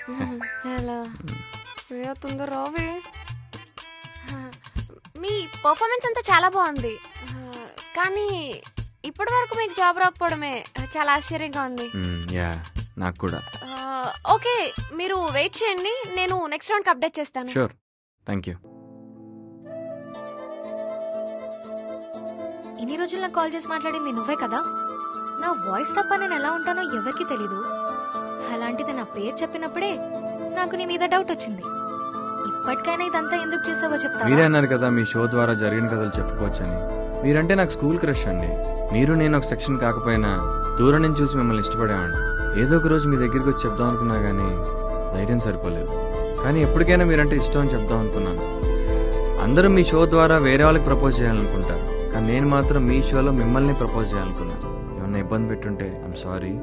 Hello Priya తొందర రావే. మీ performance అంతా చాలా బాగుంది, కానీ ఇప్పటి వరకు మీకు జాబ్ రాకపోవడమే చాలా ఆశ్చర్యంగా ఉంది. యా నాకు కూడా. ఓకే, మీరు వెయిట్ చేయండి, నేను నెక్స్ట్ రౌండ్కి అప్డేట్ చేస్తాను. Sure, thank you. ఇన్ని రోజులు నాకు కాల్ చేసి మాట్లాడింది నువ్వే కదా. నా వాయిస్ తప్ప నేను ఎలా ఉంటానో ఎవరికి తెలీదు. అలాంటిది నా పేరు చెప్పినప్పుడే నాకు నీ మీద డౌట్ వచ్చింది. ఇప్పటికైనా ఇదంతా ఎందుకు చేసావో మీరే చెప్తావా? అన్నారు కదా మీ షో ద్వారా జరిగిన కథలు చెప్పుకోవచ్చని. మీరంటే నాకు స్కూల్ క్రష్ అండి. మీరు నేను ఒక సెక్షన్ కాకపోయినా దూరం నుంచి చూసి మిమ్మల్ని ఇష్టపడేవాడిని. ఏదో ఒక రోజు మీ దగ్గరికి వచ్చి చెప్దాం అనుకున్నా కానీ ధైర్యం సరిపోలేదు. కానీ ఎప్పటికైనా మీరంటే ఇష్టం అని చెప్దాం అనుకున్నాను. అందరూ మీ షో ద్వారా వేరే వాళ్ళకి ప్రపోజ్ చేయాలనుకుంటారు, కానీ నేను మాత్రం మీ షోలో మిమ్మల్ని ప్రపోజ్ చేయాలనుకున్నాను. ఏమన్నా ఇబ్బంది పెట్టుంటే ఐఎమ్ సారీ.